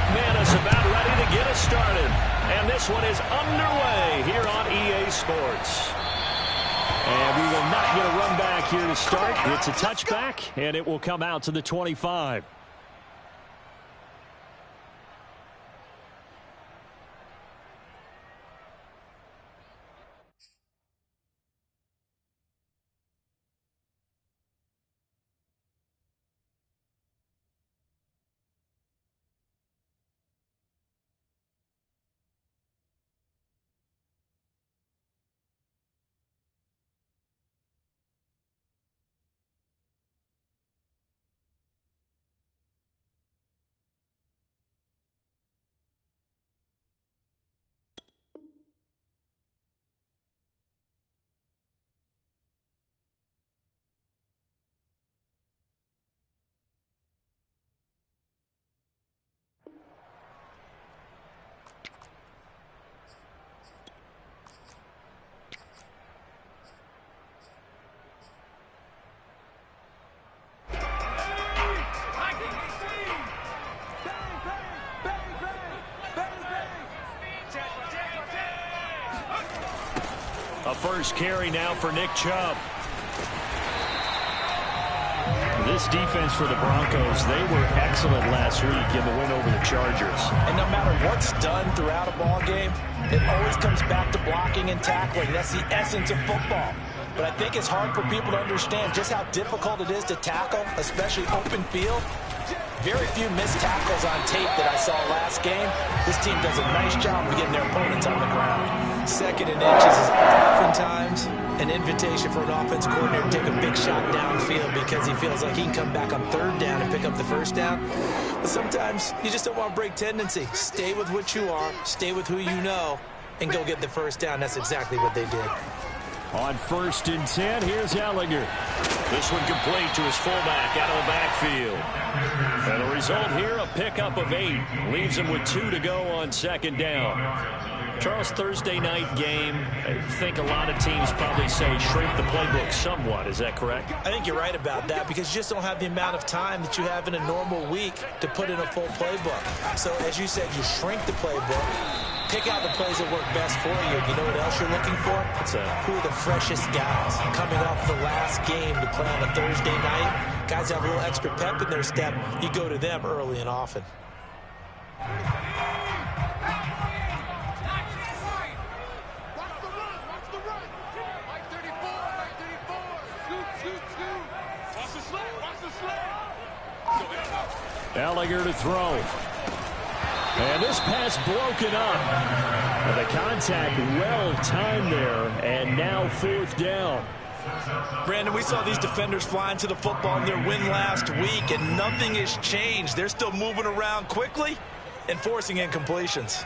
McManus about ready to get us started. And this one is underway here on EA Sports. And we will not get a run back here to start. It's a touchback, and it will come out to the 25. A first carry now for Nick Chubb. This defense for the Broncos, they were excellent last week in the win over the Chargers. And no matter what's done throughout a ball game, it always comes back to blocking and tackling. That's the essence of football. But I think it's hard for people to understand just how difficult it is to tackle, especially open field. Very few missed tackles on tape that I saw last game. This team does a nice job of getting their opponents on the ground. Second and inches is oftentimes an invitation for an offense coordinator to take a big shot downfield because he feels like he can come back on third down and pick up the first down. But sometimes you just don't want to break tendency. Stay with what you are, stay with who you know, and go get the first down. That's exactly what they did. On 1st and 10, here's Ellinger. This one complete to his fullback out of the backfield. And the result here, a pickup of 8. Leaves him with 2 to go on 2nd down. Charles, Thursday night game, I think a lot of teams probably say shrink the playbook somewhat. Is that correct? I think you're right about that because you just don't have the amount of time that you have in a normal week to put in a full playbook. So, as you said, you shrink the playbook. Pick out the plays that work best for you. You know what else you're looking for? Who are the freshest guys coming off the last game to play on a Thursday night? Guys have a little extra pep in their step. You go to them early and often. Ellinger to throw. And this pass broken up. And the contact well timed there. And now 4th down. Brandon, we saw these defenders flying to the football in their win last week, and nothing has changed. They're still moving around quickly and forcing incompletions.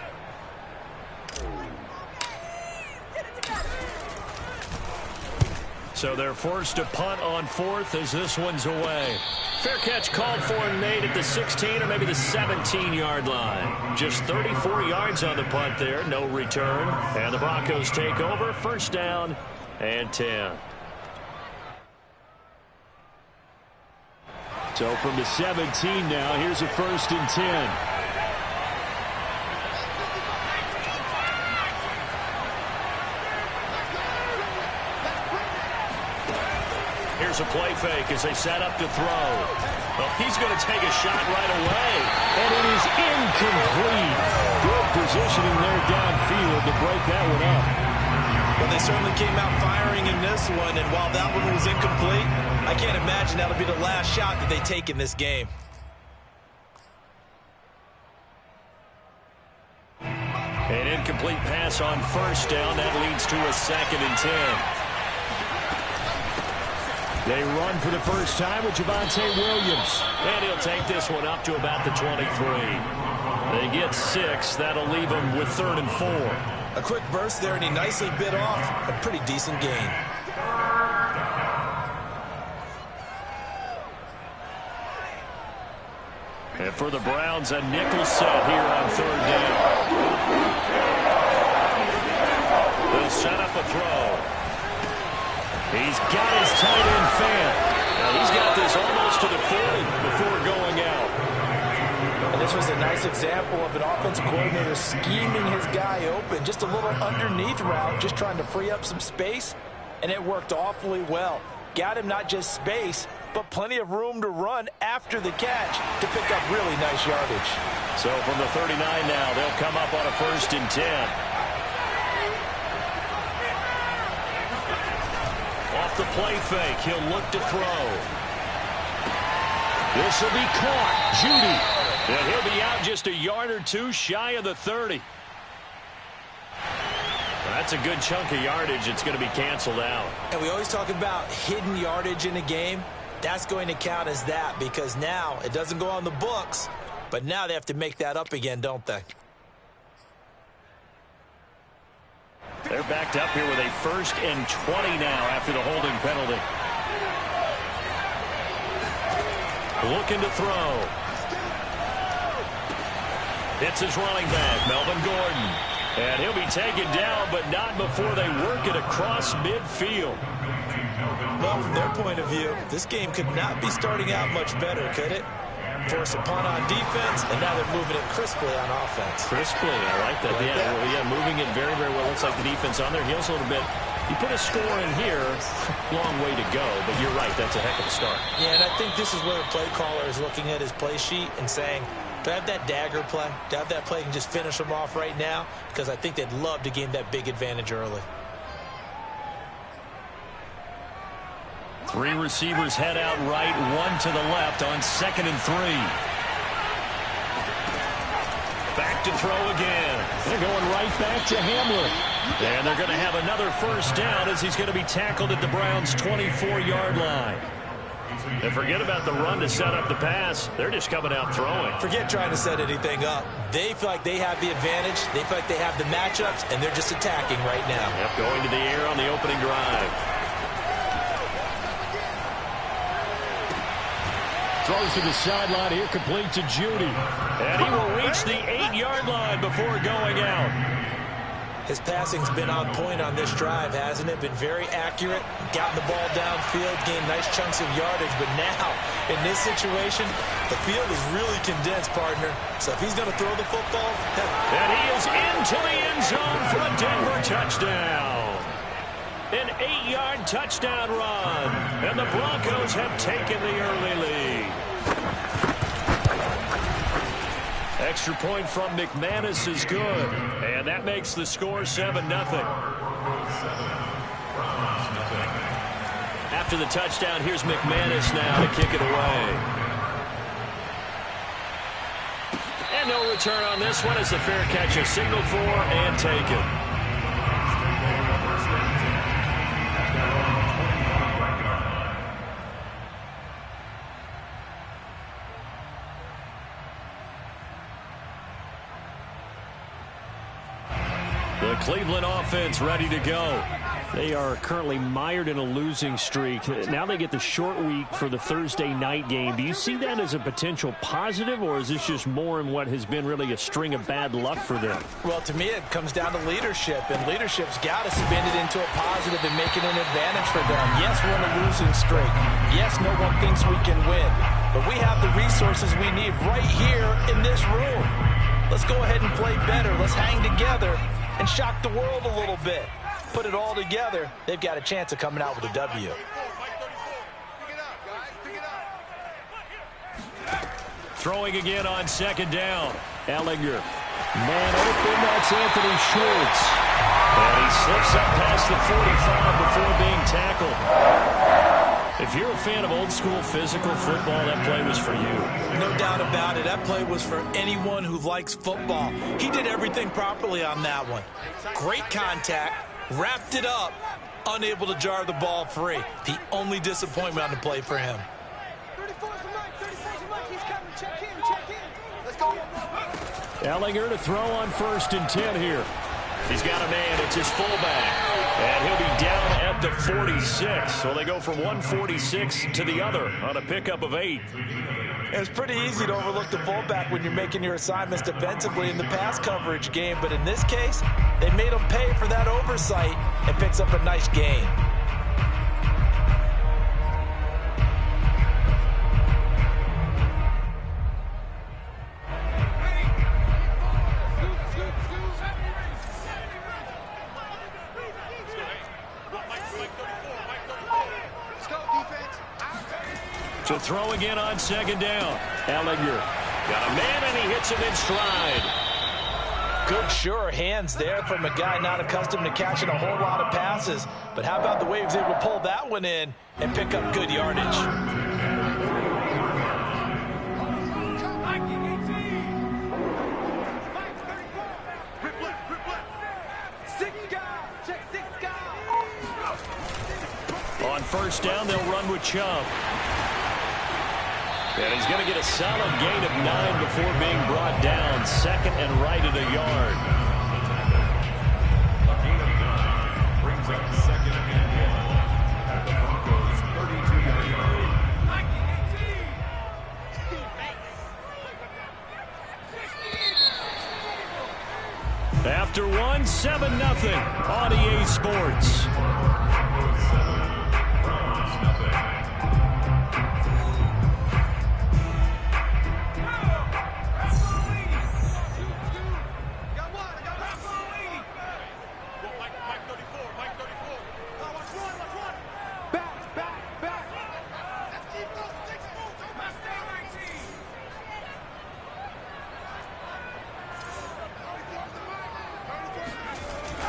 So they're forced to punt on 4th as this one's away. Fair catch called for and made at the 16 or maybe the 17-yard line. Just 34 yards on the punt there, no return. And the Broncos take over, 1st down and 10. So from the 17 now, here's a 1st and 10. Here's a play fake as they set up to throw. Well, he's going to take a shot right away. And it is incomplete. Good positioning there downfield to break that one up. Well, they certainly came out firing in this one, and while that one was incomplete, I can't imagine that'll be the last shot that they take in this game. An incomplete pass on 1st down. That leads to a 2nd and 10. They run for the first time with Javonte Williams. And he'll take this one up to about the 23. They get 6. That'll leave them with 3rd and 4. A quick burst there, and he nicely bit off a pretty decent gain. And for the Browns, a nickel set here on 3rd down. They'll set up a throw. He's got his tight end fan. Now he's got this almost to the 40 before going out. And this was a nice example of an offensive coordinator scheming his guy open. Just a little underneath route, just trying to free up some space, and it worked awfully well. Got him not just space, but plenty of room to run after the catch to pick up really nice yardage. So from the 39 now, they'll come up on a 1st and 10. Off the play fake, he'll look to throw. This will be caught. Judy. And he'll be out just a yard or two shy of the 30. That's a good chunk of yardage. It's going to be canceled out. And we always talk about hidden yardage in a game. That's going to count as that because now it doesn't go on the books, but now they have to make that up again, don't they? They're backed up here with a 1st and 20 now after the holding penalty. Looking to throw. It's his running back, Melvin Gordon. And he'll be taken down, but not before they work it across midfield. Well, from their point of view, this game could not be starting out much better, could it? Force a punt on defense, and now they're moving it crisply on offense. Crisply, I like that. Yeah, moving it very, very well. Looks like the defense on their heels a little bit. You put a score in here, long way to go, but you're right, that's a heck of a start. Yeah, and I think this is where the play caller is looking at his play sheet and saying, to have that dagger play, to have that play and just finish them off right now, because I think they'd love to gain that big advantage early. 3 receivers head out right, 1 to the left on 2nd and 3. Back to throw again. They're going right back to Hamler. And they're going to have another 1st down as he's going to be tackled at the Browns' 24-yard line. And forget about the run to set up the pass. They're just coming out throwing. Forget trying to set anything up. They feel like they have the advantage. They feel like they have the matchups, and they're just attacking right now. Yep, going to the air on the opening drive. Throws to the sideline here, complete to Judy. And he will reach the 8-yard line before going out. His passing's been on point on this drive, hasn't it? Been very accurate, gotten the ball downfield, gained nice chunks of yardage. But now, in this situation, the field is really condensed, partner. So if he's going to throw the football... And he is into the end zone for a Denver touchdown. An 8-yard touchdown run. And the Broncos have taken the early lead. Extra point from McManus is good. And that makes the score 7-0. After the touchdown, here's McManus now to kick it away. And no return on this one as the fair catch is signaled for and taken. The Cleveland offense ready to go. They are currently mired in a losing streak. Now they get the short week for the Thursday night game. Do you see that as a potential positive, or is this just more in what has been really a string of bad luck for them? Well, to me, it comes down to leadership, and leadership's got to spin it into a positive and make it an advantage for them. Yes, we're in a losing streak. Yes, no one thinks we can win, but we have the resources we need right here in this room. Let's go ahead and play better. Let's hang together and shock the world a little bit. Put it all together, they've got a chance of coming out with a W. Throwing again on 2nd down. Ellinger. Man open, that's Anthony Schultz. And he slips up past the 45 before being tackled. If you're a fan of old-school physical football, that play was for you. No doubt about it. That play was for anyone who likes football. He did everything properly on that one. Great contact, wrapped it up, unable to jar the ball free. The only disappointment on the play for him. 34 from Mike, 34 from Mike. He's coming. Check in. Let's go. Ellinger to throw on 1st and 10 here. He's got a man. It's his fullback. And he'll be down at the 46. So they go from 146 to the other on a pickup of 8. It's pretty easy to overlook the fullback when you're making your assignments defensively in the pass coverage game. But in this case, they made him pay for that oversight and picks up a nice gain. To throw again on second down. Ellinger got a man, and he hits him in stride. Good, sure hands there from a guy not accustomed to catching a whole lot of passes. But how about the way he was able to pull that one in and pick up good yardage? On first down, they'll run with Chubb. And he's going to get a solid gain of 9 before being brought down. Second and right at a yard. A gain of 9 brings up second and 1 at the Broncos' 32-yard line. After one, 7-0 on EA Sports.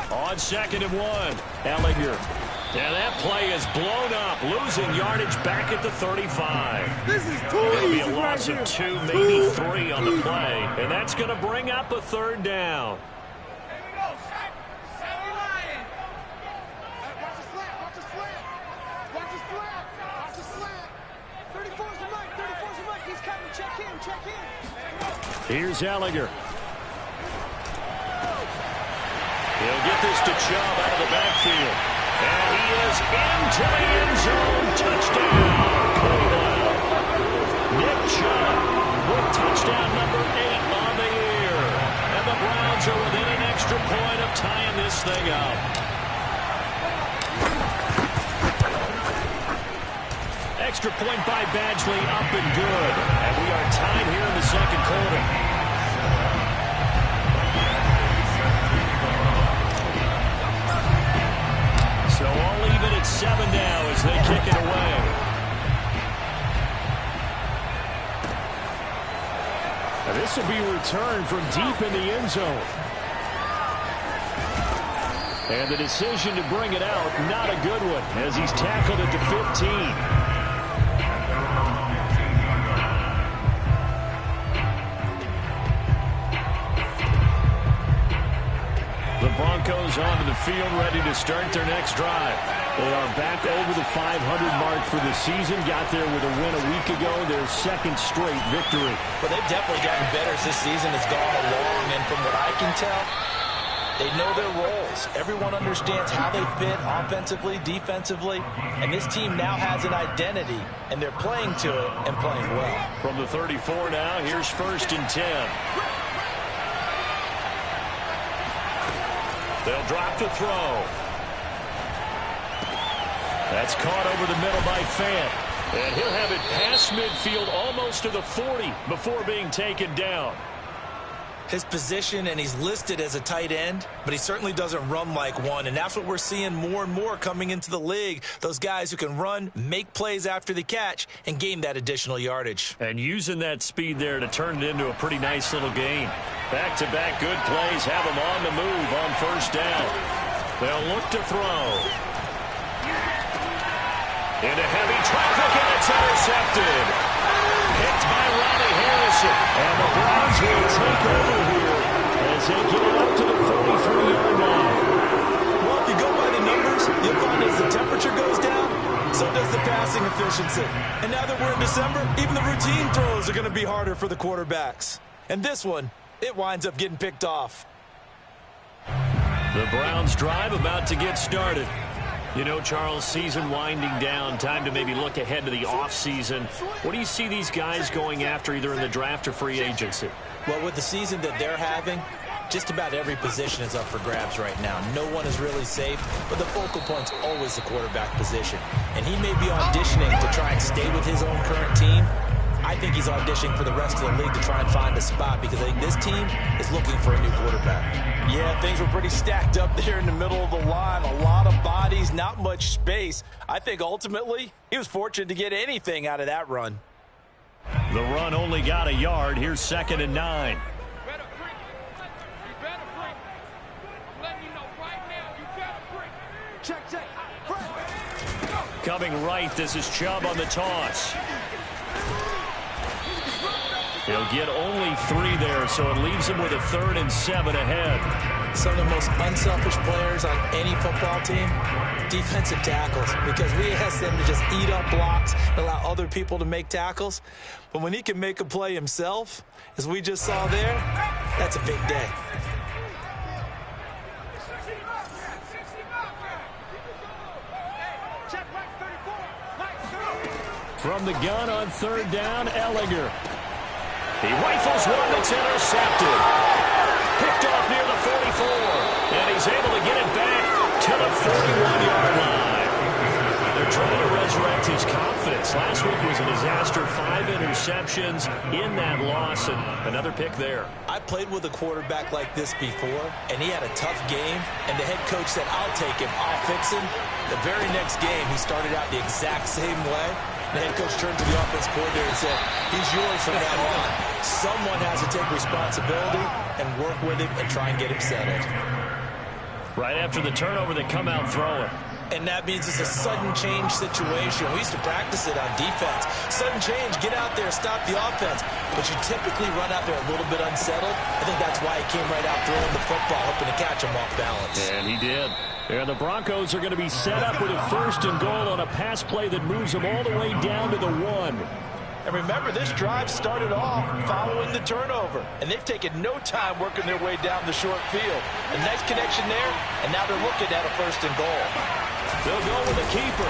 On second and 1, Ellinger. And that play is blown up, losing yardage back at the 35. This is too It'll be easy a loss right of here. 2, maybe 3 on the play. And that's going to bring up a third down. Here's Ellinger. He'll get this to Chubb out of the backfield. And he is into the end zone. Touchdown, Cleveland. Nick Chubb with touchdown number 8 on the year. And the Browns are within an extra point of tying this thing up. Extra point by Badgley, up and good. And we are tied here in the second quarter. So all even at 7 now as they kick it away. And this will be returned from deep in the end zone. And the decision to bring it out, not a good one, as he's tackled at the 15. The Broncos onto the field, ready to start their next drive. They are back over the 500 mark for the season. Got there with a win a week ago, their second straight victory. But they've definitely gotten better as this season has gone along. And from what I can tell, they know their roles. Everyone understands how they fit offensively, defensively. And this team now has an identity, and they're playing to it and playing well. From the 34 now, here's first and 10. They'll drop to throw. That's caught over the middle by Fant. And he'll have it past midfield almost to the 40 before being taken down. His position, and he's listed as a tight end, but he certainly doesn't run like one, and that's what we're seeing more and more coming into the league. Those guys who can run, make plays after the catch, and gain that additional yardage. And using that speed there to turn it into a pretty nice little gain. Back-to-back good plays have him on the move on first down. They'll look to throw. Into heavy traffic, and it's intercepted. Picked by Ronnie Harrison. And the Browns will take over here as they get it up to the 43-yard line. Well, if you go by the numbers, you'll find as the temperature goes down, so does the passing efficiency. And now that we're in December, even the routine throws are going to be harder for the quarterbacks. And this one, it winds up getting picked off. The Browns drive about to get started. You know, Charles, season winding down, time to maybe look ahead to the offseason. What do you see these guys going after either in the draft or free agency? Well, with the season that they're having, just about every position is up for grabs right now. No one is really safe, but the focal point's always the quarterback position. And he may be auditioning to try and stay with his own current team. I think he's auditioning for the rest of the league to try and find a spot because I think this team is looking for a new quarterback. Yeah, things were pretty stacked up there in the middle of the line. A lot of bodies, not much space. I think ultimately he was fortunate to get anything out of that run. The run only got a yard. Here's 2nd and 9. Coming right, this is Chubb on the toss. He'll get only 3 there, so it leaves him with a 3rd and 7 ahead. Some of the most unselfish players on any football team, defensive tackles, because we ask them to just eat up blocks and allow other people to make tackles. But when he can make a play himself, as we just saw there, that's a big day. From the gun on 3rd down, Ehlinger. He rifles one that's intercepted. Picked off near the 44. And he's able to get it back to the 41-yard line. They're trying to resurrect his confidence. Last week was a disaster. 5 interceptions in that loss, and another pick there. I played with a quarterback like this before, and he had a tough game, and the head coach said, I'll take him, I'll fix him. The very next game, he started out the exact same way. The head coach turned to the offense coordinator and said, he's yours from now on. Someone has to take responsibility and work with him and try and get him settled. Right after the turnover, they come out throwing. And that means it's a sudden change situation. We used to practice it on defense. Sudden change, get out there, stop the offense. But you typically run out there a little bit unsettled. I think that's why he came right out throwing the football, hoping to catch him off balance. And he did. And the Broncos are going to be set up with a 1st and goal on a pass play that moves them all the way down to the 1. And remember, this drive started off following the turnover. And they've taken no time working their way down the short field. A nice connection there, and now they're looking at a 1st and goal. They'll go with the keeper.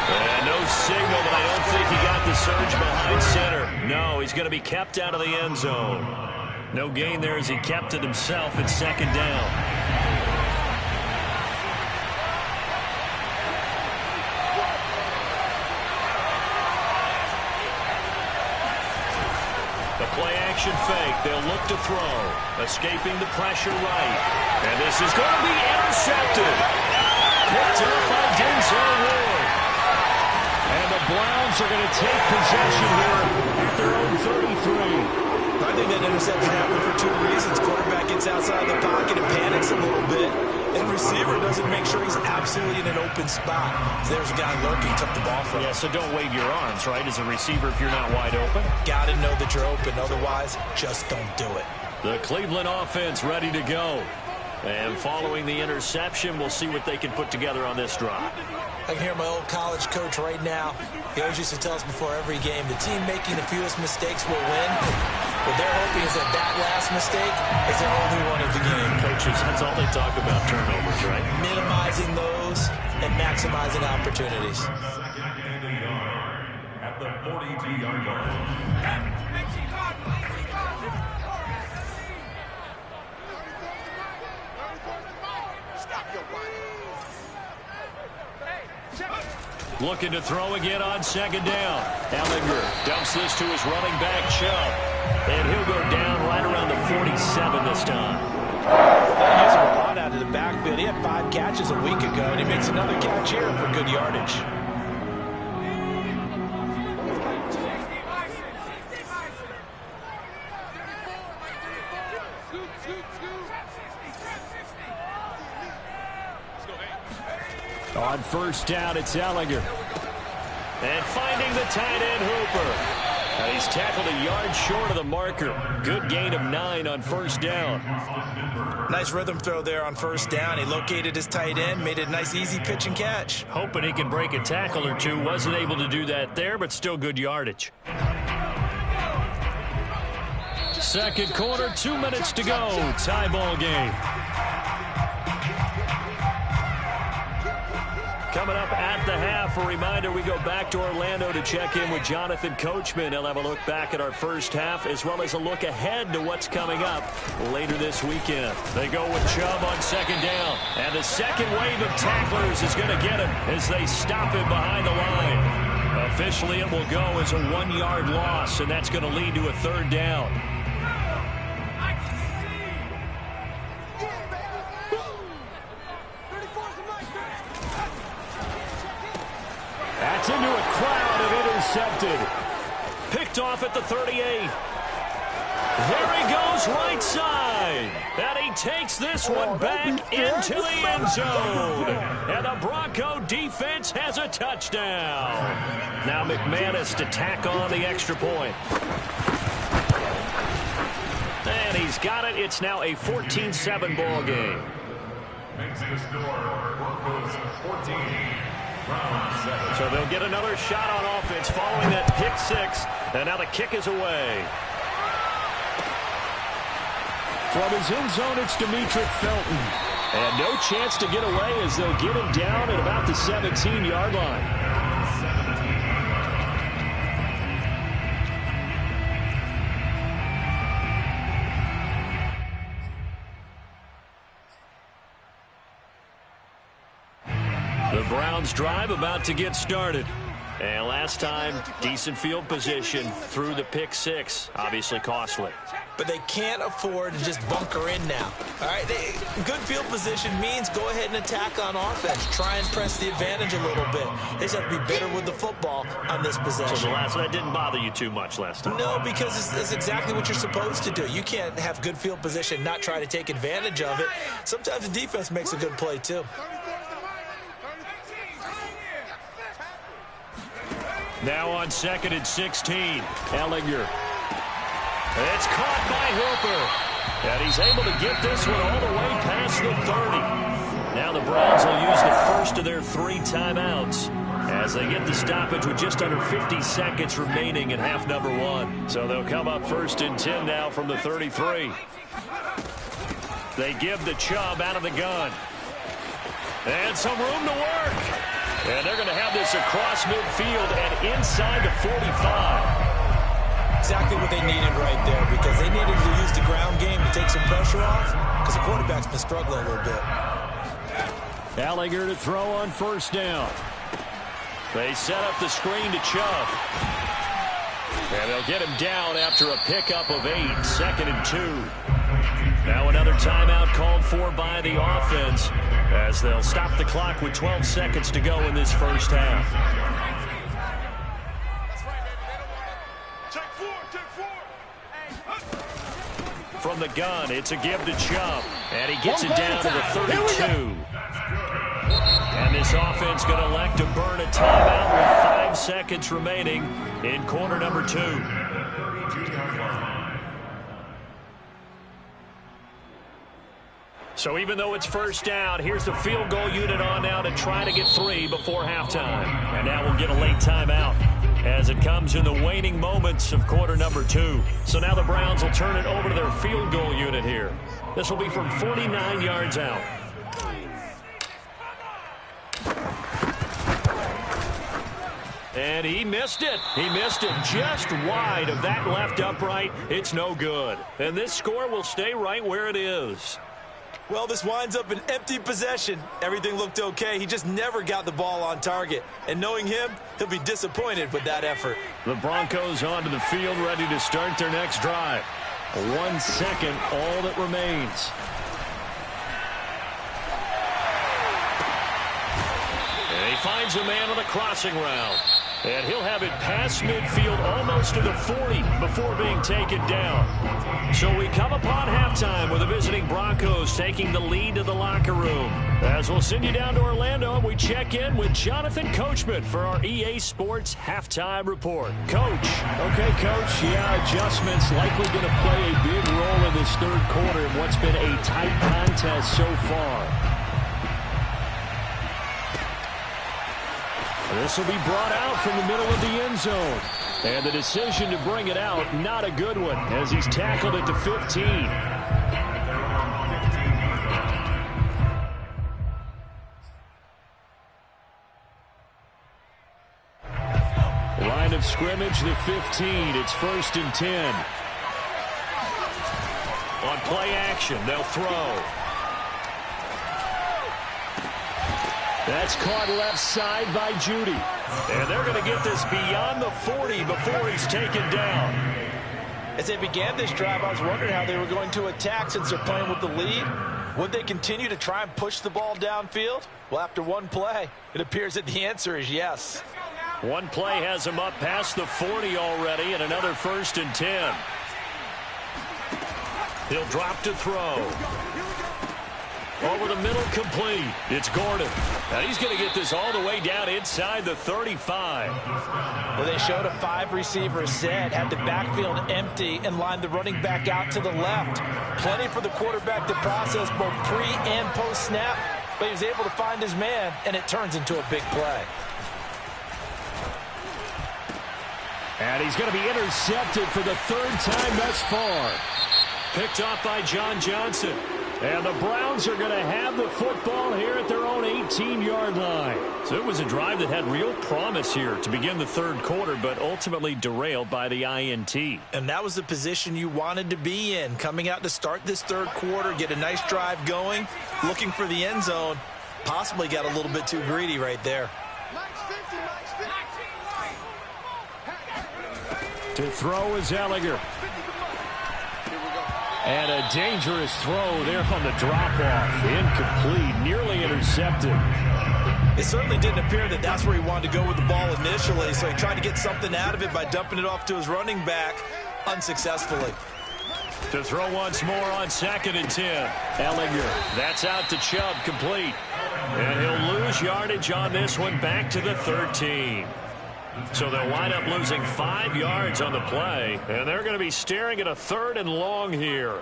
And no signal, but I don't think he got the surge behind center. No, he's going to be kept out of the end zone. No gain there as he kept it himself at 2nd down. Play-action fake. They'll look to throw. Escaping the pressure right. And this is going to be intercepted. Picked up by Denzel Ward. And the Browns are going to take possession here at their own 33. I think that interception happened for 2 reasons. Quarterback gets outside the pocket and panics a little bit. And receiver doesn't make sure he's absolutely in an open spot. So there's a guy lurking, took the ball from him. Yeah, so don't wave your arms, right, as a receiver if you're not wide open. Got to know that you're open. Otherwise, just don't do it. The Cleveland offense ready to go. And following the interception, we'll see what they can put together on this drive. I can hear my old college coach right now. He always used to tell us before every game, the team making the fewest mistakes will win. What they're hoping is that last mistake is their only one of the game. Coaches, that's all they talk about, turnovers, right? Minimizing those and maximizing opportunities. 2nd and a yard at the 42-yard line. Looking to throw again on 2nd down. Ehlinger dumps this to his running back, Chubb. And he'll go down right around the 47 this time. They use him a lot out of the backfield. He had 5 catches a week ago, and he makes another catch here for good yardage. On 1st down, it's Ehlinger. And finding the tight end, Hooper. And he's tackled a yard short of the marker. Good gain of 9 on 1st down. Nice rhythm throw there on 1st down. He located his tight end, made it a nice easy pitch and catch. Hoping he can break a tackle or two. Wasn't able to do that there, but still good yardage. 2nd quarter, 2 minutes to go. Tie ball game. Coming up at the half, a reminder, we go back to Orlando to check in with Jonathan Coachman. He'll have a look back at our first half, as well as a look ahead to what's coming up later this weekend. They go with Chubb on 2nd down. And the second wave of tacklers is going to get him as they stop him behind the line. Officially, it will go as a 1-yard loss, and that's going to lead to a 3rd down. That's into a crowd and intercepted. Picked off at the 38. There he goes right side. And he takes this one back into the end zone. And the Bronco defense has a touchdown. Now McManus to tack on the extra point. And he's got it. It's now a 14-7 ball game. Makes the score Broncos 14. Browns 7. So they'll get another shot on offense following that pick 6. And now the kick is away. From his end zone, it's Demetric Felton. And no chance to get away as they'll get him down at about the 17-yard line. The Browns drive about to get started. And last time, decent field position through the pick 6. Obviously costly. But they can't afford to just bunker in now. All right, good field position means go ahead and attack on offense. Try and press the advantage a little bit. They just have to be better with the football on this possession. So that didn't bother you too much last time? No, because it's exactly what you're supposed to do. You can't have good field position, not try to take advantage of it. Sometimes the defense makes a good play, too. Now on 2nd and 16, Ellinger. It's caught by Hooper. And he's able to get this one all the way past the 30. Now the Browns will use the first of their 3 timeouts as they get the stoppage with just under 50 seconds remaining in half number 1. So they'll come up 1st and 10 now from the 33. They give the Chubb out of the gun. And some room to work. And they're going to have this across midfield and inside the 45. Exactly what they needed right there, because they needed to use the ground game to take some pressure off, because the quarterback's been struggling a little bit. Ellinger to throw on 1st down. They set up the screen to Chubb. And they'll get him down after a pickup of 8, 2nd and 2. Now another timeout called for by the offense as they'll stop the clock with 12 seconds to go in this first half. From the gun, it's a give to Chubb. And he gets it down to the 32. And this offense going to elect to burn a timeout with 5 seconds remaining in quarter number 2. So even though it's 1st down, here's the field goal unit on now to try to get 3 before halftime. And now we'll get a late timeout as it comes in the waning moments of quarter number 2. So now the Browns will turn it over to their field goal unit here. This will be from 49 yards out. And he missed it. He missed it just wide of that left upright. It's no good. And this score will stay right where it is. Well, this winds up an empty possession. Everything looked okay. He just never got the ball on target. And knowing him, he'll be disappointed with that effort. The Broncos onto the field, ready to start their next drive. 1 second, all that remains. And he finds a man on the crossing route. And he'll have it past midfield almost to the 40 before being taken down. So we come upon halftime with the visiting Broncos taking the lead to the locker room. As we'll send you down to Orlando, we check in with Jonathan Coachman for our EA Sports Halftime Report. Coach. Okay, Coach. Yeah, adjustments likely going to play a big role in this 3rd quarter in what's been a tight contest so far. This will be brought out from the middle of the end zone. And the decision to bring it out, not a good one, as he's tackled at the 15. Line of scrimmage, the 15. It's 1st and 10. On play action, they'll throw. That's caught left side by Judy. And they're going to get this beyond the 40 before he's taken down. As they began this drive, I was wondering how they were going to attack since they're playing with the lead. Would they continue to try and push the ball downfield? Well, after one play, it appears that the answer is yes. One play has him up past the 40 already, and another 1st and 10. He'll drop to throw. Over the middle, complete. It's Gordon. Now he's going to get this all the way down inside the 35. Well, they showed a 5-receiver set, had the backfield empty, and lined the running back out to the left. Plenty for the quarterback to process both pre- and post-snap, but he was able to find his man, and it turns into a big play. And he's going to be intercepted for the 3rd time thus far. Picked off by John Johnson. And the Browns are going to have the football here at their own 18-yard line. So it was a drive that had real promise here to begin the 3rd quarter, but ultimately derailed by the INT. And that was the position you wanted to be in, coming out to start this 3rd quarter, get a nice drive going, looking for the end zone. Possibly got a little bit too greedy right there. To throw is Ellinger. And a dangerous throw there on the drop-off. Incomplete, nearly intercepted. It certainly didn't appear that that's where he wanted to go with the ball initially, so he tried to get something out of it by dumping it off to his running back unsuccessfully. To throw once more on 2nd and 10. Ellinger, that's out to Chubb, complete. And he'll lose yardage on this one, back to the 13. So they'll wind up losing 5 yards on the play, and they're going to be staring at a 3rd and long here.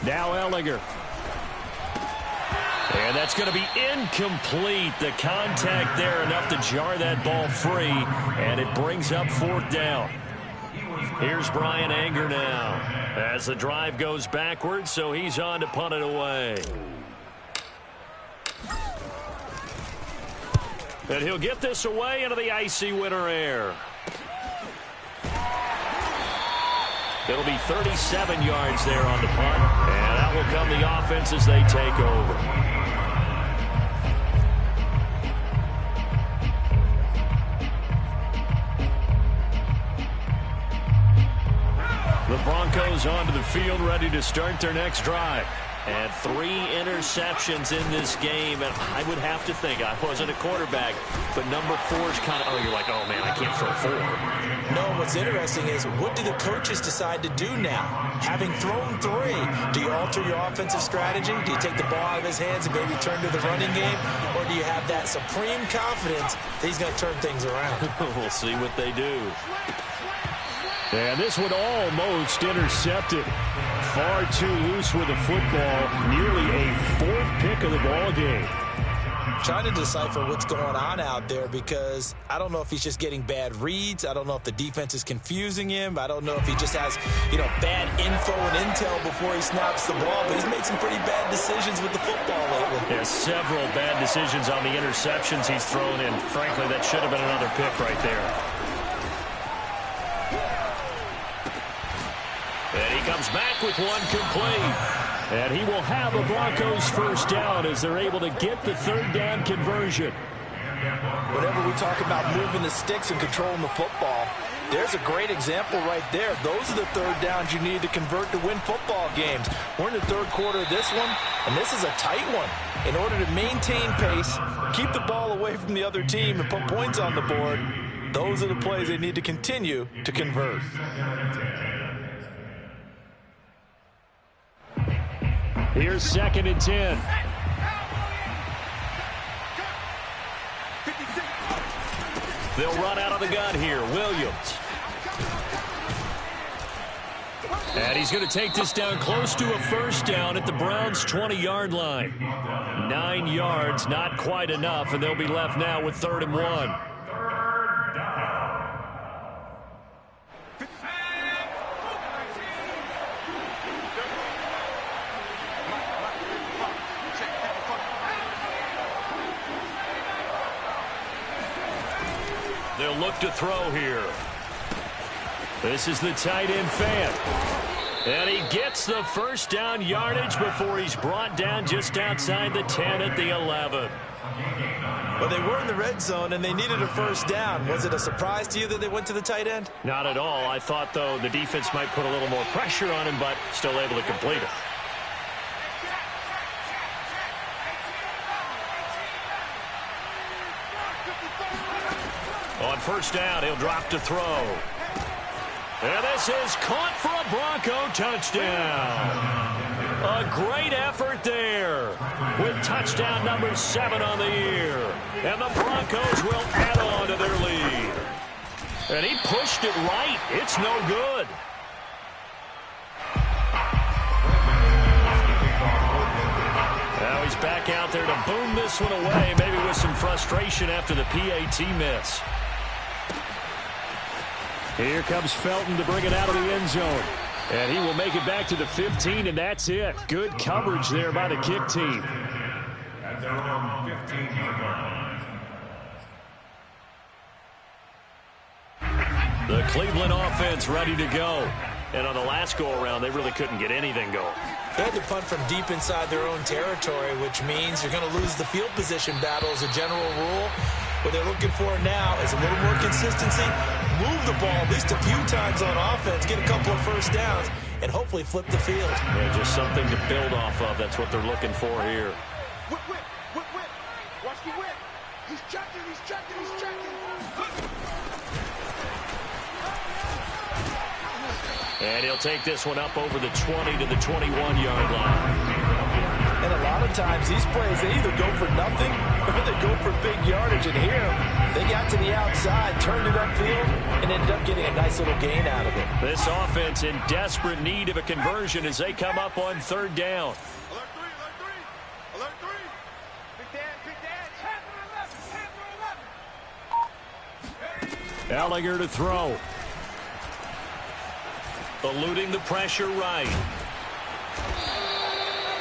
Now Ellinger. And that's going to be incomplete. The contact there enough to jar that ball free, and it brings up 4th down. Here's Brian Anger now as the drive goes backwards, so he's on to punt it away. And he'll get this away into the icy winter air. It'll be 37 yards there on the punt, and that will come the offense as they take over. The Broncos onto the field, ready to start their next drive. And 3 interceptions in this game, and I would have to think, I wasn't a quarterback, but number 4's kind of, you're like, oh man, I can't throw 4. No, what's interesting is, what do the coaches decide to do now? Having thrown 3, do you alter your offensive strategy? Do you take the ball out of his hands and maybe turn to the running game? Or do you have that supreme confidence that he's going to turn things around? We'll see what they do. And this one almost intercepted. Far too loose with the football. Nearly a 4th pick of the ball game. Trying to decipher what's going on out there, because I don't know if he's just getting bad reads. I don't know if the defense is confusing him. I don't know if he just has, bad info and intel before he snaps the ball. But he's made some pretty bad decisions with the football lately. Yeah, several bad decisions on the interceptions he's thrown in. Frankly, that should have been another pick right there. And he comes back with one complete. And he will have a Broncos 1st down as they're able to get the 3rd down conversion. Whenever we talk about moving the sticks and controlling the football, there's a great example right there. Those are the 3rd downs you need to convert to win football games. We're in the 3rd quarter of this one, and this is a tight one. In order to maintain pace, keep the ball away from the other team, and put points on the board, those are the plays they need to continue to convert. Here's 2nd and 10. They'll run out of the gun here. Williams. And he's going to take this down close to a 1st down at the Browns' 20-yard line. 9 yards, not quite enough, and they'll be left now with 3rd and 1. He'll look to throw here. This is the tight end fan. And he gets the first down yardage before he's brought down just outside the 10 at the 11. Well, they were in the red zone, and they needed a first down. Was it a surprise to you that they went to the tight end? Not at all. I thought, though, the defense might put a little more pressure on him, but still able to complete it. On first down, he'll drop to throw. And this is caught for a Bronco touchdown. A great effort there with touchdown number 7 on the year. And the Broncos will add on to their lead. And he pushed it right. It's no good. Now he's back out there to boom this one away, maybe with some frustration after the PAT miss. Here comes Felton to bring it out of the end zone. And he will make it back to the 15, and that's it. Good coverage there by the kick team. At their own 15-yard line. The Cleveland offense ready to go. And on the last go-around, they really couldn't get anything going. They had to punt from deep inside their own territory, which means you're going to lose the field position battle as a general rule. What they're looking for now is a little more consistency, move the ball at least a few times on offense, get a couple of first downs, and hopefully flip the field. Yeah, just something to build off of. That's what they're looking for here. Whip, whip, whip, whip. Watch the whip. He's checking, he's checking, he's checking. And he'll take this one up over the 20 to the 21-yard line. And a lot of times these plays, they either go for nothing or they go for big yardage. And here, they got to the outside, turned it upfield, and ended up getting a nice little gain out of it. This offense in desperate need of a conversion as they come up on third down. Alert three, alert three, alert three. Big Dan, big Dan. Hands for 11, Ellinger to throw. Eluding the pressure right.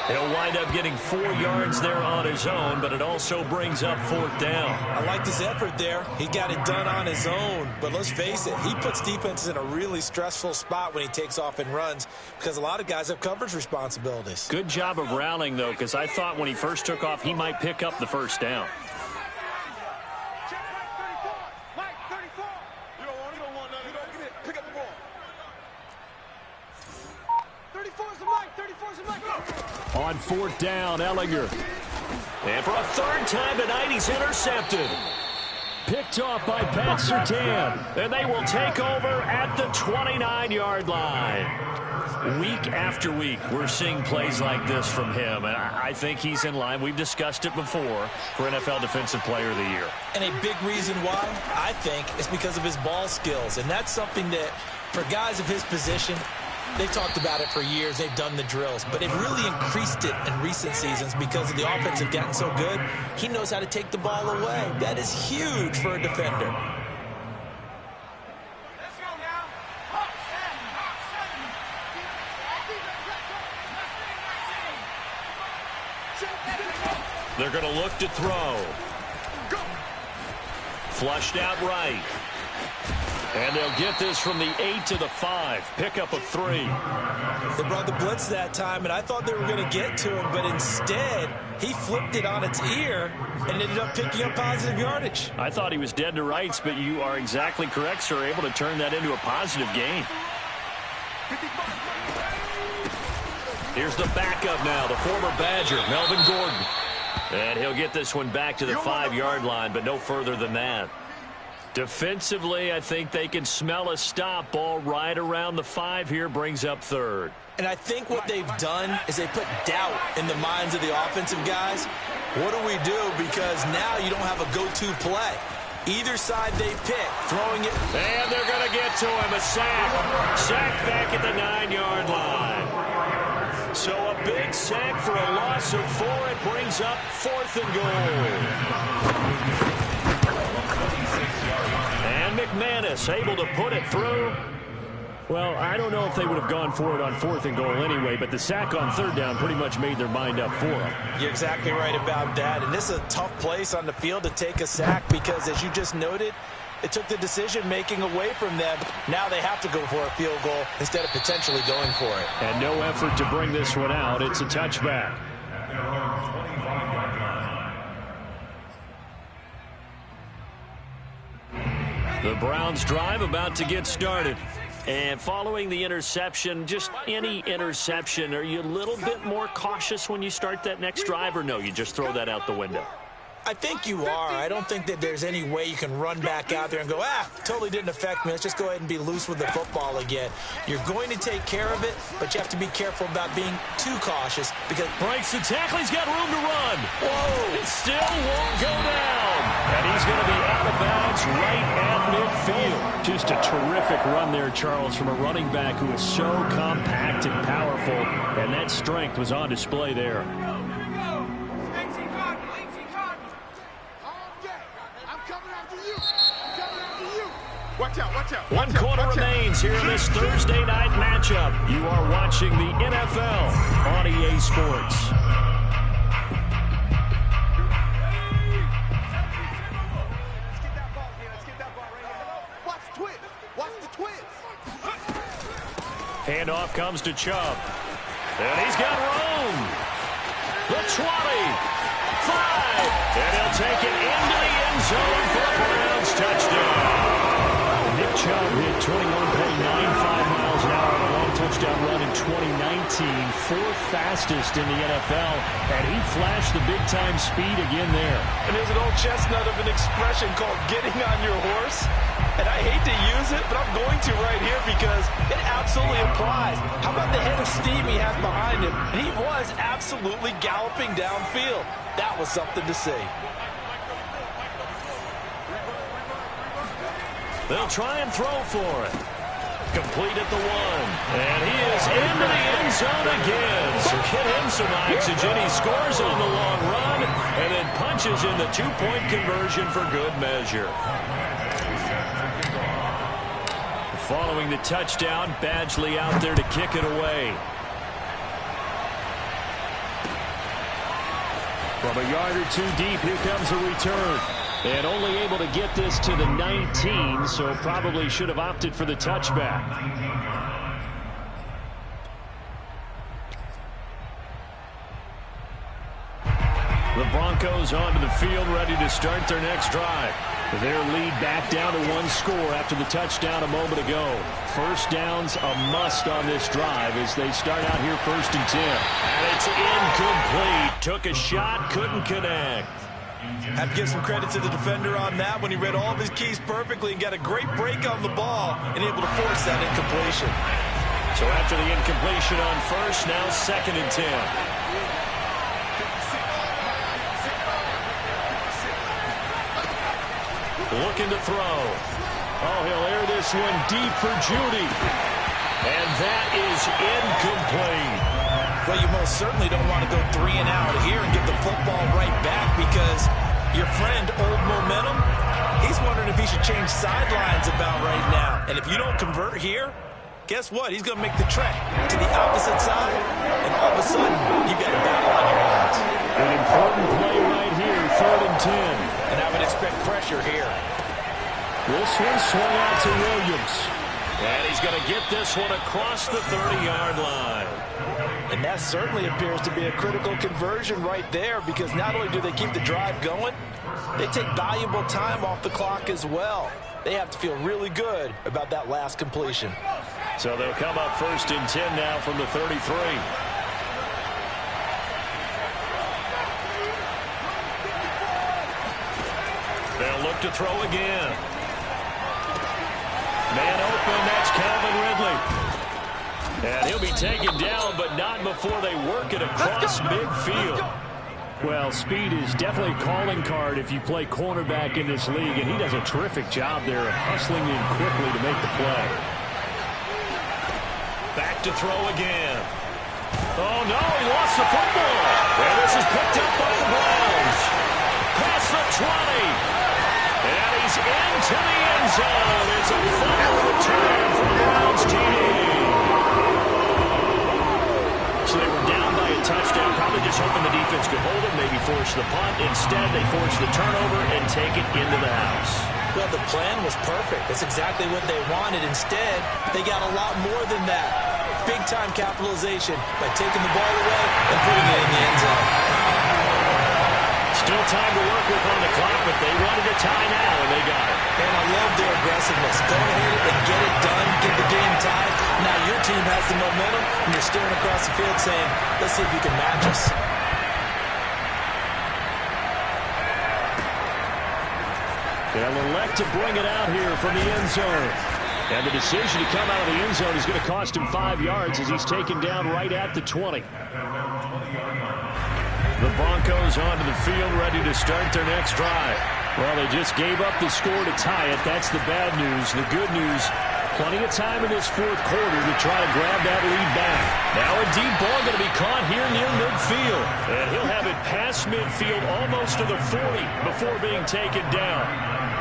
He'll wind up getting 4 yards there on his own, but it also brings up fourth down. I liked his effort there. He got it done on his own. But let's face it, he puts defenses in a really stressful spot when he takes off and runs because a lot of guys have coverage responsibilities. Good job of rallying, though, because I thought when he first took off, he might pick up the first down. Check Mike 34. Mike 34. You don't want none. You don't get it. Pick up the ball. 34's the Mike. 34's the Mike. On fourth down, Ellinger. And for a third time tonight, he's intercepted. Picked off by Pat Surtain. And they will take over at the 29-yard line. Week after week, we're seeing plays like this from him. And I think he's in line. We've discussed it before for NFL Defensive Player of the Year. And a big reason why, I think, is because of his ball skills. And that's something that, for guys of his position, they've talked about it for years. They've done the drills. But they've really increased it in recent seasons because of the offense have gotten so good. He knows how to take the ball away. That is huge for a defender. Let's go now. They're going to look to throw. Flushed out right. And they'll get this from the 8 to the 5. Pickup of 3. They brought the blitz that time, and I thought they were going to get to him, but instead, he flipped it on its ear and ended up picking up positive yardage. I thought he was dead to rights, but you are exactly correct, sir. Able to turn that into a positive gain. Here's the backup now, the former Badger, Melvin Gordon. And he'll get this one back to the 5-yard line, but no further than that. Defensively, I think they can smell a stop. Ball right around the 5 here, brings up third. And I think what they've done is they put doubt in the minds of the offensive guys. What do we do? Because now you don't have a go-to play. Either side they pick, throwing it. And they're going to get to him, a sack. Sack back at the 9-yard line. So a big sack for a loss of 4. It brings up 4th and goal. And McManus able to put it through. Well, I don't know if they would have gone for it on 4th and goal anyway, but the sack on 3rd down pretty much made their mind up for them. You're exactly right about that. And this is a tough place on the field to take a sack because, as you just noted, It took the decision-making away from them. Now they have to go for a field goal instead of potentially going for it. And no effort to bring this one out. It's a touchback. The Browns drive about to get started. And following the interception, just any interception, are you a little bit more cautious when you start that next drive, or no, you just throw that out the window? I think you are. I don't think that there's any way you can run back out there and go, totally didn't affect me. Let's just go ahead and be loose with the football again. You're going to take care of it, but you have to be careful about being too cautious because breaks the tackle. He's got room to run. Whoa! It still won't go down. And he's going to be out of bounds right at midfield. Just a terrific run there, Charles, from a running back who is so compact and powerful, and that strength was on display there. Watch out, watch out. One quarter remains here in this Thursday night matchup. You are watching the NFL on EA Sports. Watch the twist. Watch the twist. Handoff comes to Chubb. And he's got room. The 20. 5. And he'll take it into the end zone for a Browns touchdown. Nick Chubb hit 21.95 miles an hour on a long touchdown run in 2019, fourth fastest in the NFL, and he flashed the big-time speed again there. And there's an old chestnut of an expression called getting on your horse. And I hate to use it, but I'm going to right here because it absolutely applies. How about the head of steam he had behind him? And he was absolutely galloping downfield. That was something to see. They'll try and throw for it. Complete at the 1. And he is into the end zone again. So get him some oxygen. He scores on the long run and then punches in the 2-point conversion for good measure. Following the touchdown, Badgley out there to kick it away. From a yard or two deep, here comes a return. And only able to get this to the 19, so probably should have opted for the touchback. The Broncos onto the field, ready to start their next drive. Their lead back down to 1 score after the touchdown a moment ago. First down's a must on this drive as they start out here 1st and 10. And it's incomplete. Took a shot, couldn't connect. Have to give some credit to the defender on that when he read all of his keys perfectly and got a great break on the ball and able to force that incompletion. So after the incompletion on first, now 2nd and 10. Looking to throw. Oh, he'll air this one deep for Judy. And that is incomplete. Well, you most certainly don't want to go 3 and out here and get the football right back because your friend, Old Momentum, he's wondering if he should change sidelines about right now. And if you don't convert here, guess what? He's going to make the trek to the opposite side, and all of a sudden, you've got a battle on your hands. An important play right here, 3rd and 10. And I would expect pressure here. This one swung out to Williams. And he's going to get this one across the 30-yard line. And that certainly appears to be a critical conversion right there because not only do they keep the drive going, they take valuable time off the clock as well. They have to feel really good about that last completion. So they'll come up 1st and 10 now from the 33. They'll look to throw again. Man open, that's Calvin Ridley. And he'll be taken down, but not before they work it across midfield. Well, speed is definitely a calling card if you play cornerback in this league, and he does a terrific job there of hustling in quickly to make the play. Back to throw again. Oh, no, he lost the football. And this is picked up by the Browns. Past the 20. And he's into the end zone. It's a final return for the Browns TD. So they were down by a touchdown, probably just hoping the defense could hold it, maybe force the punt. Instead, they force the turnover and take it into the house. Well, the plan was perfect. That's exactly what they wanted. Instead, they got a lot more than that. Big-time capitalization by taking the ball away and putting it in the end zone. Still time to work with on the clock, but they wanted a tie now, and they got it. And I love their aggressiveness. Go ahead and get it done, get the game tied. Now your team has the momentum, and you're staring across the field saying, let's see if you can match us. They'll elect to bring it out here from the end zone. And the decision to come out of the end zone is going to cost him 5 yards as he's taken down right at the 20. The Broncos onto the field, ready to start their next drive. Well, they just gave up the score to tie it. That's the bad news. The good news, plenty of time in this fourth quarter to try to grab that lead back. Now a deep ball going to be caught here near midfield. And he'll have it past midfield almost to the 40 before being taken down.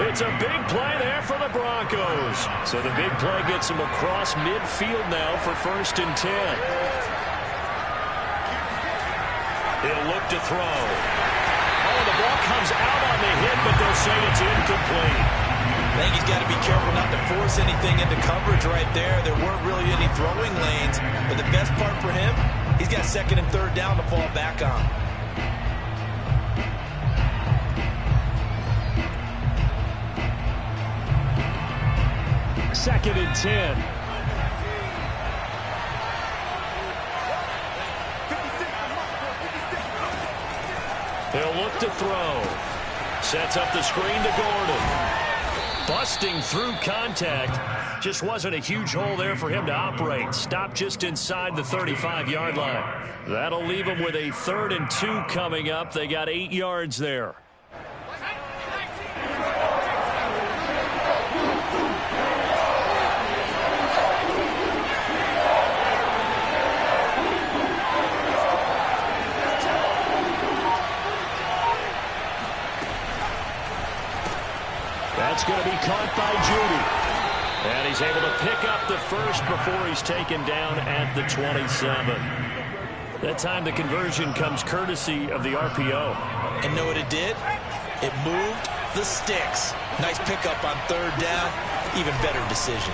It's a big play there for the Broncos. So the big play gets them across midfield now for 1st and 10. He'll look to throw. Oh, the ball comes out on the hit, but they'll say it's incomplete. I think he's got to be careful not to force anything into coverage right there. There weren't really any throwing lanes, but the best part for him, he's got 2nd and 3rd down to fall back on. Second and 10. He'll look to throw. Sets up the screen to Gordon. Busting through contact. Just wasn't a huge hole there for him to operate. Stopped just inside the 35-yard line. That'll leave him with a 3rd and 2 coming up. They got 8 yards there. That's going to be caught by Judy. And he's able to pick up the first before he's taken down at the 27. That time the conversion comes courtesy of the RPO. And know what it did? It moved the sticks. Nice pickup on 3rd down. Even better decision.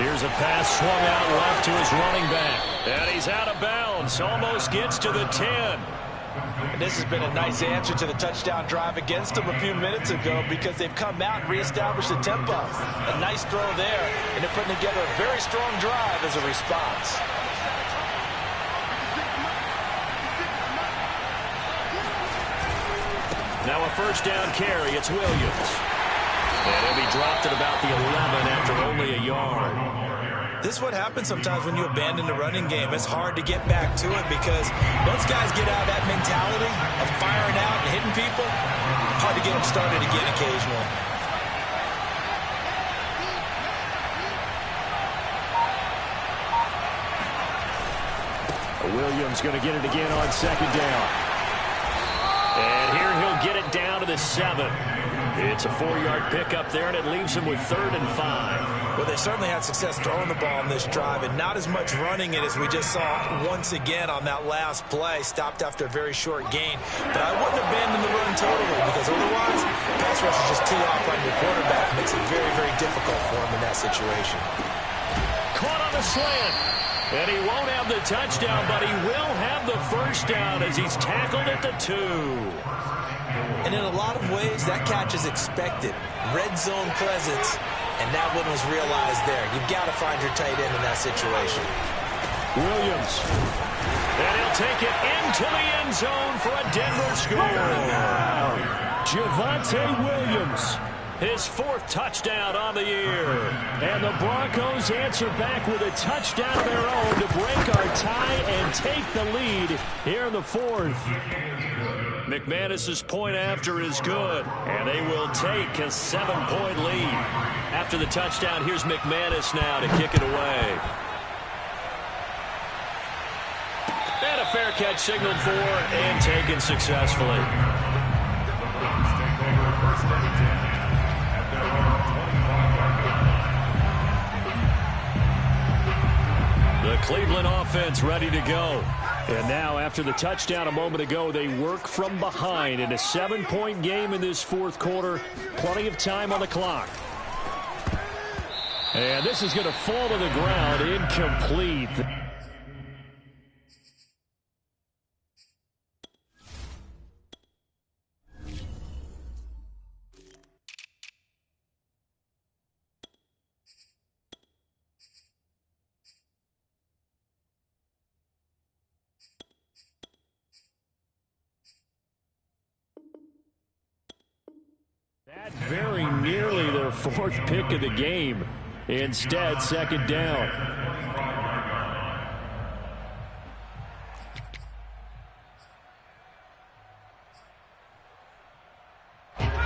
Here's a pass swung out left to his running back. And he's out of bounds. Almost gets to the 10. And this has been a nice answer to the touchdown drive against them a few minutes ago because they've come out and reestablished the tempo. A nice throw there, and they're putting together a very strong drive as a response. Now a 1st down carry. It's Williams. And he'll be dropped at about the 11 after only a yard. This is what happens sometimes when you abandon the running game. It's hard to get back to it because once guys get out of that mentality of firing out and hitting people, hard to get them started again occasionally. Williams going to get it again on 2nd down. And here he'll get it down to the 7. It's a 4-yard pickup there, and it leaves him with 3rd and 5. Well, they certainly had success throwing the ball in this drive, and not as much running it as we just saw once again on that last play. Stopped after a very short gain. But I wouldn't abandon the run totally because otherwise, pass rush is just too off on your quarterback. Makes it very, very difficult for him in that situation. Caught on the slant. And he won't have the touchdown, but he will have the 1st down as he's tackled at the 2. And in a lot of ways, that catch is expected. Red zone presence, and that one was realized there. You've got to find your tight end in that situation. Williams. And he'll take it into the end zone for a Denver score. Javonte Williams. His 4th touchdown on the year. And the Broncos answer back with a touchdown of their own to break our tie and take the lead here in the 4th. McManus's point after is good, and they will take a 7-point lead. After the touchdown, here's McManus now to kick it away. And a fair catch signaled for and taken successfully. The Cleveland offense ready to go. And now, after the touchdown a moment ago, they work from behind in a 7-point game in this fourth quarter. Plenty of time on the clock. And this is going to fall to the ground, incomplete. That very nearly their fourth pick of the game. Instead, second down.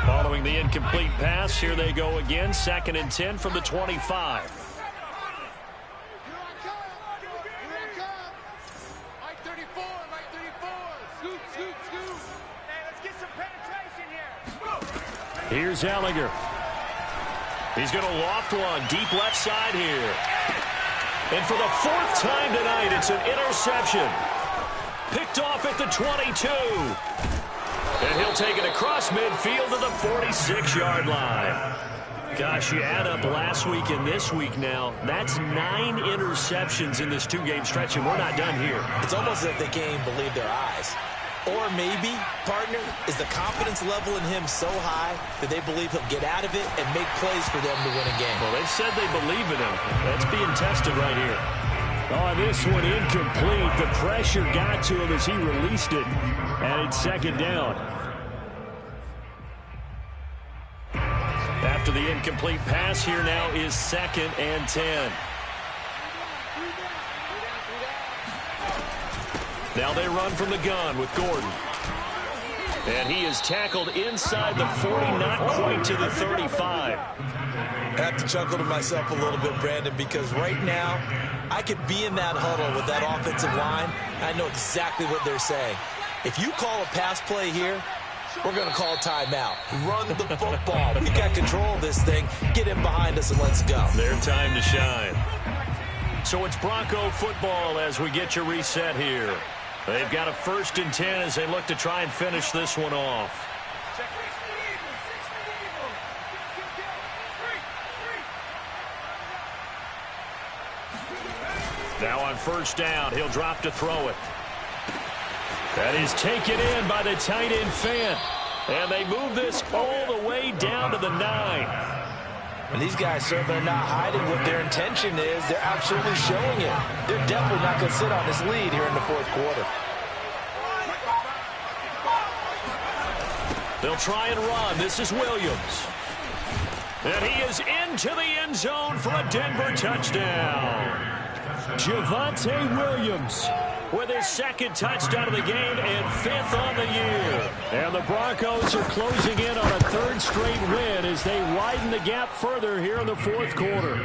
Following the incomplete pass, here they go again. 2nd and 10 from the 25. Here's Ellinger. He's going to loft one deep left side here. And for the 4th time tonight, it's an interception. Picked off at the 22. And he'll take it across midfield to the 46-yard line. Gosh, you add up last week and this week now. That's 9 interceptions in this 2-game stretch, and we're not done here. It's almost as if they can't even believe their eyes. Or maybe, partner, is the confidence level in him so high that they believe he'll get out of it and make plays for them to win a game. Well, they've said they believe in him. That's being tested right here. Oh, this one incomplete. The pressure got to him as he released it. And it's second down. After the incomplete pass, here now is 2nd and 10. Now they run from the gun with Gordon. And he is tackled inside the 40, not quite to the 35. I have to chuckle to myself a little bit, Brandon, because right now I could be in that huddle with that offensive line. I know exactly what they're saying. If you call a pass play here, we're going to call timeout. Run the football. We got control of this thing. Get in behind us and let's go. Their time to shine. So it's Bronco football as we get you reset here. They've got a 1st and 10 as they look to try and finish this one off. Now on 1st down, he'll drop to throw it. That is taken in by the tight end Fant. And they move this all the way down to the 9. And these guys certainly are not hiding what their intention is. They're absolutely showing it. They're definitely not going to sit on this lead here in the 4th quarter. They'll try and run. This is Williams. And he is into the end zone for a Denver touchdown. Javonte Williams with his 2nd touchdown of the game and 5th on the year. And the Broncos are closing in on a 3rd straight win as they widen the gap further here in the 4th quarter.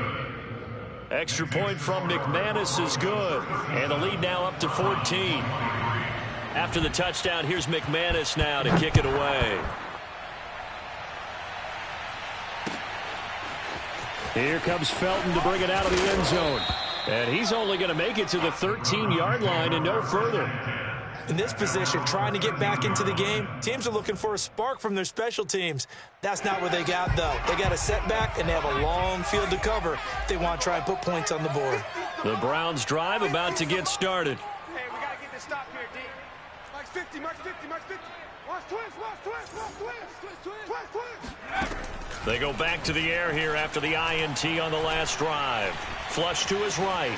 Extra point from McManus is good. And the lead now up to 14. After the touchdown, here's McManus now to kick it away. Here comes Felton to bring it out of the end zone. And he's only going to make it to the 13-yard line and no further. In this position, trying to get back into the game, teams are looking for a spark from their special teams. That's not what they got, though. They got a setback, and they have a long field to cover if they want to try and put points on the board. The Browns drive about to get started. Hey, we got to get this stop here, D. Mark's 50, Mark's 50, Mark's 50. Watch twist, watch twist, watch twist. Twist, twist. They go back to the air here after the INT on the last drive. Flush to his right.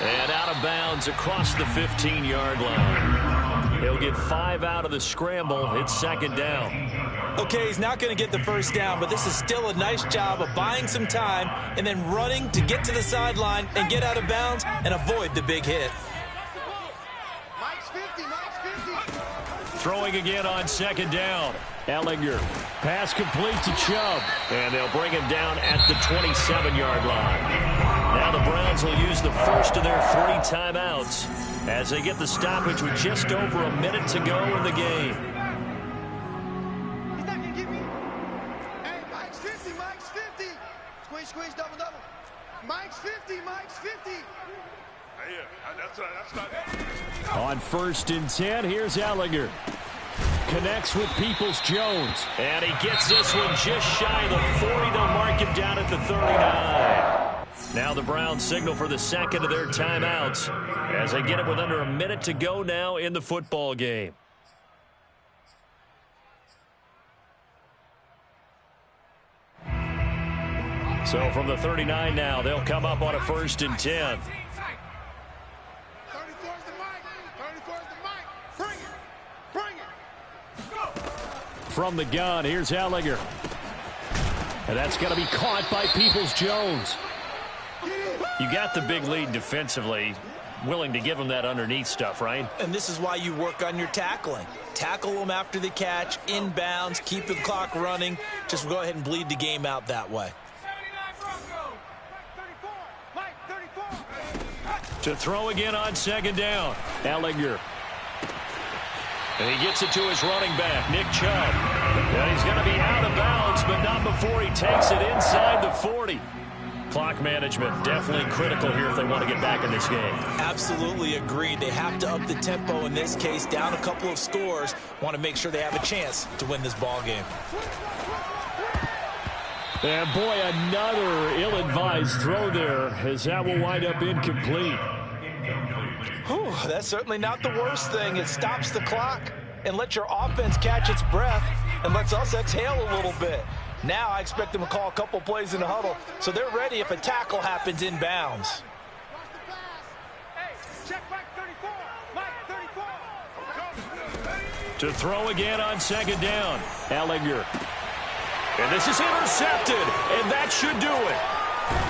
And out of bounds across the 15-yard line. He'll get 5 out of the scramble. It's 2nd down. Okay, he's not going to get the 1st down, but this is still a nice job of buying some time and then running to get to the sideline and get out of bounds and avoid the big hit. Mike's 50, Mike's 50. Throwing again on 2nd down. Ellinger. Pass complete to Chubb. And they'll bring him down at the 27-yard line. Now the Browns will use the first of their 3 timeouts as they get the stoppage with just over a minute to go in the game. He's not going to give me. Hey, Mike's 50, Mike's 50. Squeeze, squeeze, double, double. Mike's 50, Mike's 50. On 1st and 10, here's Ellinger. Connects with Peoples-Jones. And he gets this one just shy of the 40. They'll mark him down at the 39. Now the Browns signal for the second of their timeouts as they get it with under a minute to go now in the football game. So from the 39 now, they'll come up on a 1st and 10. From the gun, here's Ellinger. And that's going to be caught by Peoples-Jones. You got the big lead defensively. Willing to give them that underneath stuff, right? And this is why you work on your tackling. Tackle them after the catch, inbounds, keep the clock running. Just go ahead and bleed the game out that way. To throw again on 2nd down. Ellinger. And he gets it to his running back, Nick Chubb. And he's going to be out of bounds, but not before he takes it inside the 40. Clock management definitely critical here if they want to get back in this game. Absolutely agreed. They have to up the tempo in this case, down a couple of scores. Want to make sure they have a chance to win this ball game. And boy, another ill-advised throw there as that will wind up incomplete. Whew, that's certainly not the worst thing. It stops the clock and lets your offense catch its breath and lets us exhale a little bit. Now I expect them to call a couple plays in the huddle so they're ready if a tackle happens inbounds. To throw again on 2nd down. Ellinger. And this is intercepted, and that should do it.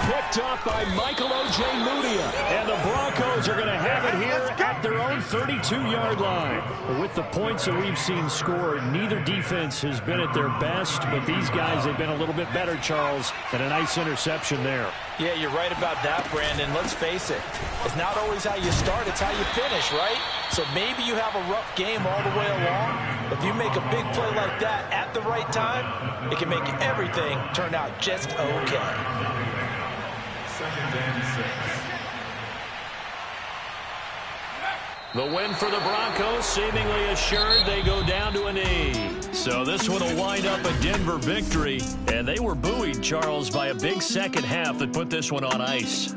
Picked up by Michael O.J. Mudia. And the Broncos are going to have it here at their own 32-yard line. With the points that we've seen scored, neither defense has been at their best, but these guys have been a little bit better, Charles, and a nice interception there. Yeah, you're right about that, Brandon. Let's face it. It's not always how you start, it's how you finish, right? So maybe you have a rough game all the way along. If you make a big play like that at the right time, it can make everything turn out just okay. 2nd and 6. The win for the Broncos seemingly assured. They go down to a knee. So this one will wind up a Denver victory. And they were buoyed, Charles, by a big second half that put this one on ice.